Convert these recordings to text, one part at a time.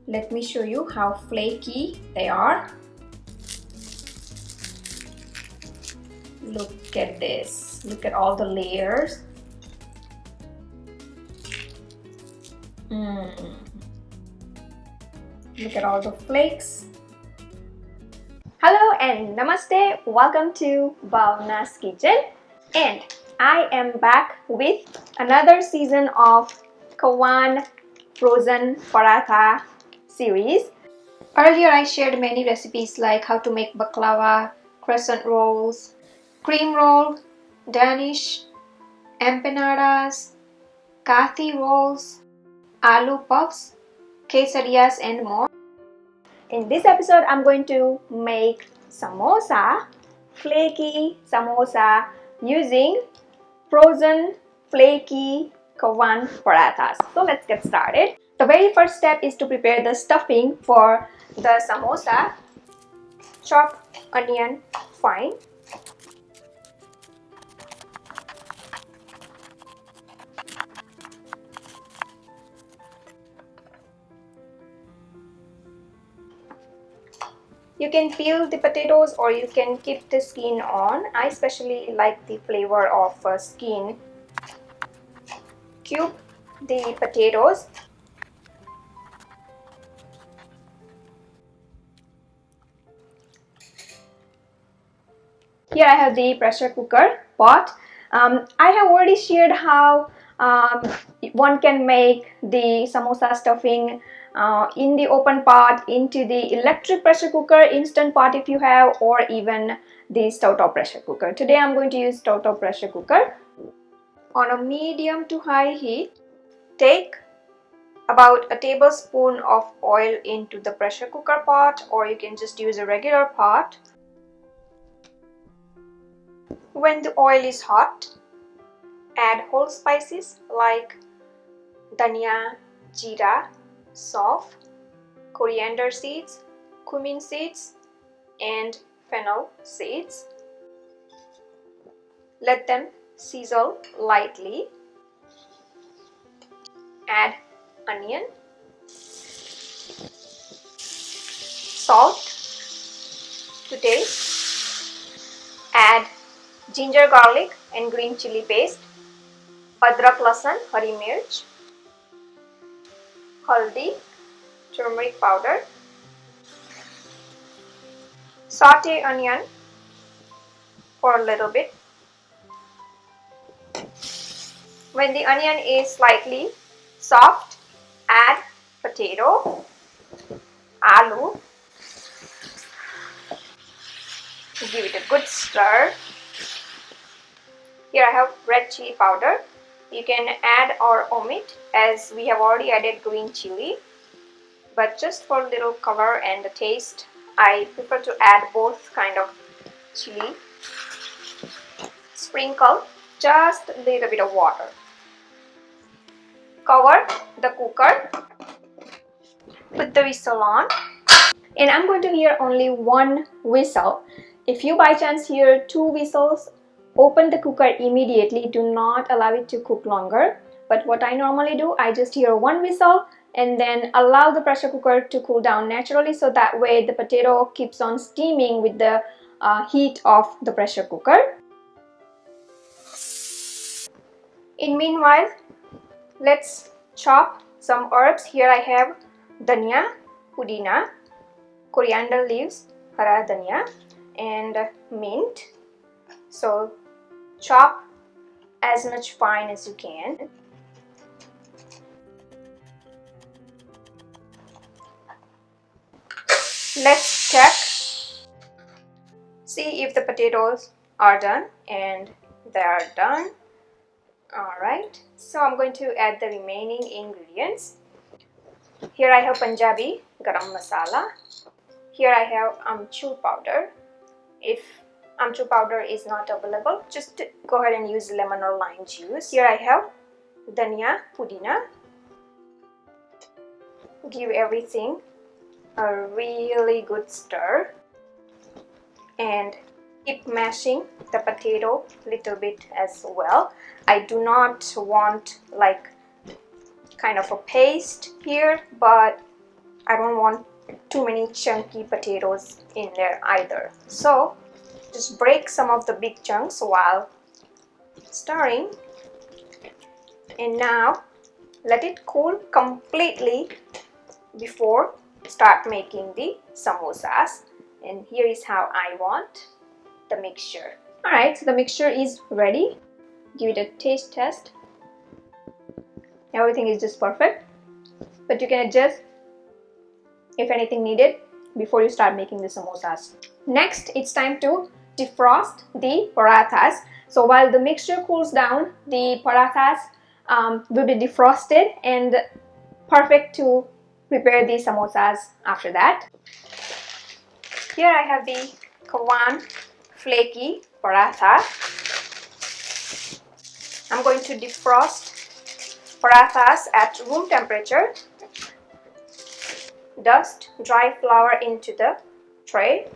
Let me show you how flaky they are. Look at this. Look at all the layers. Look at all the flakes. Hello and namaste. Welcome to Bhavna's Kitchen. And I am back with another season of Kawan frozen paratha series. Earlier I shared many recipes like how to make baklava, crescent rolls, cream roll, Danish, empanadas, kathi rolls, aloo puffs, quesadillas and more. In this episode I'm going to make samosa, flaky samosa using frozen flaky Kawan parathas. So let's get started. The very first step is to prepare the stuffing for the samosa. Chop onion fine. You can peel the potatoes or you can keep the skin on. I especially like the flavor of skin. Cube the potatoes. Here I have the pressure cooker pot. I have already shared how one can make the samosa stuffing in the open pot, into the electric pressure cooker, instant pot if you have, or even the stovetop pressure cooker. Today I'm going to use stovetop pressure cooker. On a medium to high heat, take about a tablespoon of oil into the pressure cooker pot, or you can just use a regular pot. When the oil is hot, add whole spices like dhania, jeera, sauf, coriander seeds, cumin seeds, and fennel seeds. Let them sizzle lightly. Add onion, salt to taste. Add ginger, garlic and green chili paste, adrak, lasan, hari mirch, haldi, turmeric powder. Saute onion for a little bit. When the onion is slightly soft, add potato, aloo. Give it a good stir. Here I have red chili powder. You can add or omit, as we have already added green chili, but just for a little color and the taste, I prefer to add both kind of chili. Sprinkle just a little bit of water. Cover the cooker. Put the whistle on. And I'm going to hear only one whistle. If you by chance hear two whistles, open the cooker immediately. Do not allow it to cook longer. But what I normally do, I just hear one whistle and then allow the pressure cooker to cool down naturally, so that way the potato keeps on steaming with the heat of the pressure cooker. In meanwhile, let's chop some herbs. Here I have dhania, pudina, coriander leaves, hara dhania, and mint. So chop as much fine as you can. Let's check, see if the potatoes are done, and they are done. Alright, so I'm going to add the remaining ingredients. Here I have Punjabi garam masala. Here I have amchur powder. If amchur powder is not available, just go ahead and use lemon or lime juice. Here I have dhania, pudina. Give everything a really good stir and keep mashing the potato little bit as well. I do not want like kind of a paste here, but I don't want too many chunky potatoes in there either. So just break some of the big chunks while stirring, and now let it cool completely before start making the samosas. And here is how I want the mixture. Alright, so the mixture is ready. Give it a taste test. Everything is just perfect, but you can adjust if anything needed before you start making the samosas. Next, it's time to defrost the parathas. So while the mixture cools down, the parathas will be defrosted and perfect to prepare the samosas after that. Here I have the Kawan flaky paratha. I'm going to defrost parathas at room temperature. Dust dry flour into the tray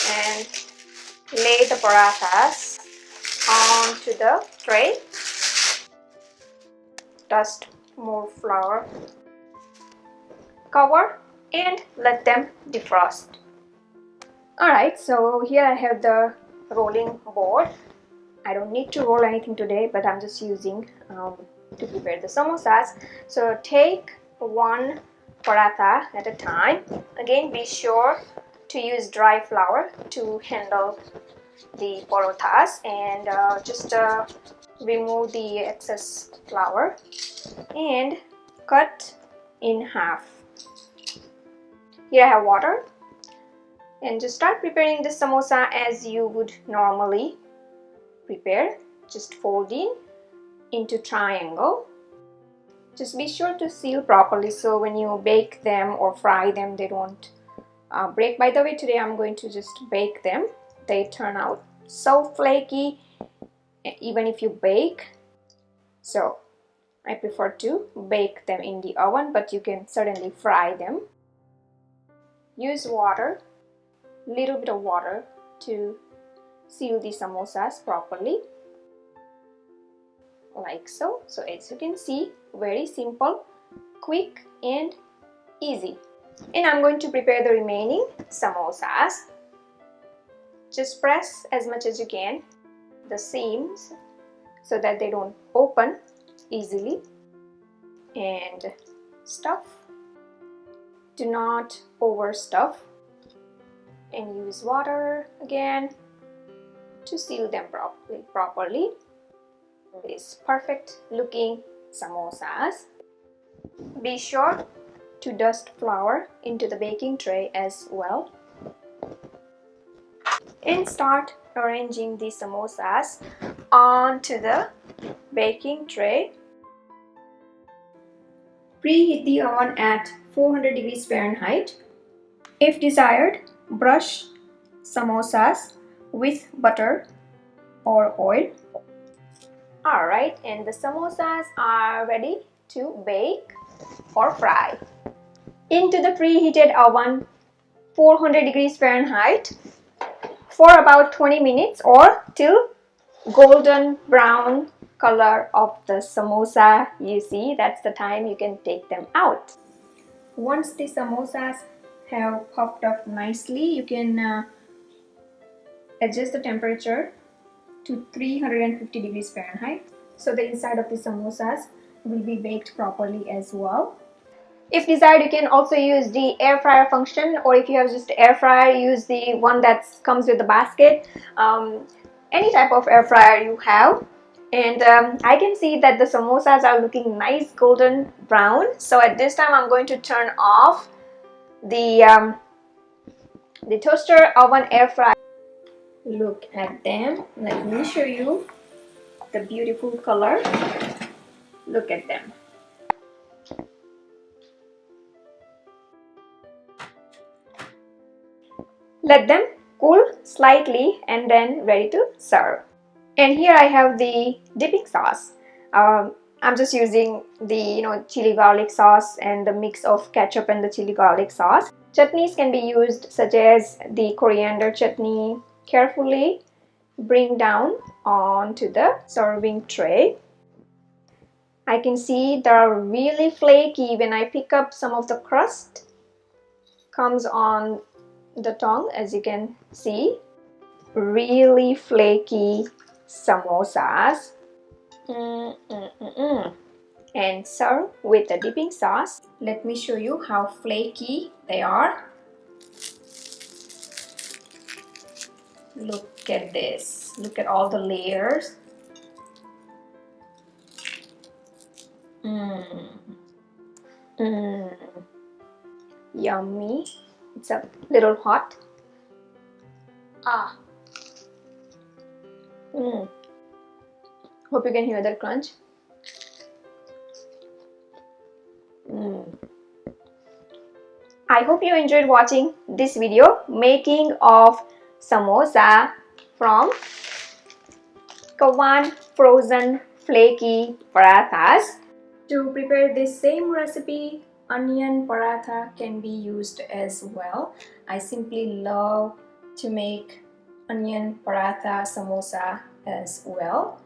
and lay the parathas onto the tray. Dust more flour, cover, and let them defrost. Alright, so here I have the rolling board. I don't need to roll anything today, but I'm just using to prepare the samosas. So take one paratha at a time. Again, be sure to use dry flour to handle the parothas, and just remove the excess flour and cut in half. Here I have water, and just start preparing the samosa as you would normally prepare. Just folding into triangle. Just be sure to seal properly so when you bake them or fry them they don't break. By the way, today I'm going to just bake them. They turn out so flaky even if you bake, so I prefer to bake them in the oven, but you can certainly fry them. Use water, little bit of water, to seal the samosas properly, like so. So as you can see, very simple, quick and easy. And I'm going to prepare the remaining samosas. Just press as much as you can the seams so that they don't open easily, and stuff. Do not overstuff, and use water again to seal them properly. These perfect looking samosas. Be sure to dust flour into the baking tray as well, and start arranging the samosas onto the baking tray. Preheat the oven at 400 degrees Fahrenheit. If desired, brush samosas with butter or oil. Alright, and the samosas are ready to bake or fry. Into the preheated oven, 400 degrees Fahrenheit, for about 20 minutes or till golden brown color of the samosa you see. That's the time you can take them out. Once the samosas have puffed up nicely, you can adjust the temperature to 350 degrees Fahrenheit, so the inside of the samosas will be baked properly as well. If desired, you can also use the air fryer function, or if you have just air fryer, use the one that comes with the basket. Any type of air fryer you have. And I can see that the samosas are looking nice golden brown. So at this time I'm going to turn off the toaster, oven, air fryer. Look at them. Let me show you the beautiful color. Look at them. Let them cool slightly and then ready to serve. And here I have the dipping sauce. I'm just using the chili garlic sauce and the mix of ketchup and the chili garlic sauce. Chutneys can be used, such as the coriander chutney. Carefully bring down onto the serving tray. I can see they're really flaky. When I pick up, some of the crust comes on the tongue, as you can see. Really flaky samosas. And serve with the dipping sauce. Let me show you how flaky they are. Look at this. Look at all the layers. Yummy. It's a little hot. Hope you can hear that crunch. I hope you enjoyed watching this video making of samosa from Kawan frozen flaky parathas. To prepare this same recipe, onion paratha can be used as well. I simply love to make onion paratha samosa as well.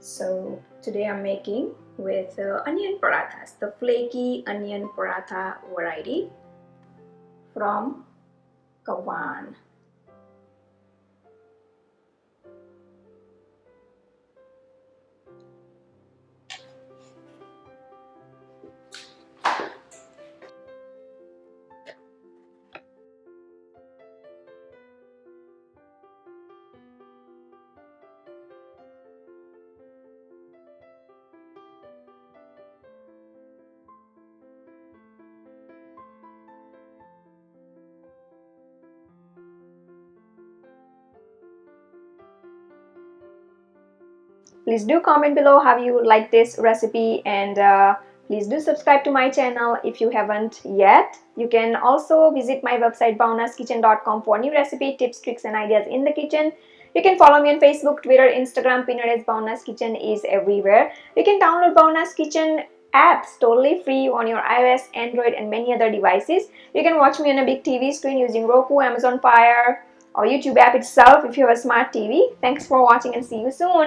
So today I'm making with onion parathas, the flaky onion paratha variety from Kawan. Please do comment below how you like this recipe, and please do subscribe to my channel if you haven't yet. You can also visit my website bhavnaskitchen.com for new recipe tips, tricks and ideas in the kitchen. You can follow me on Facebook, Twitter, Instagram. Pinterest. Bhavna's Kitchen is everywhere. You can download Bhavna's Kitchen apps totally free on your iOS, Android and many other devices. You can watch me on a big TV screen using Roku, Amazon Fire or YouTube app itself if you have a smart TV. Thanks for watching and see you soon.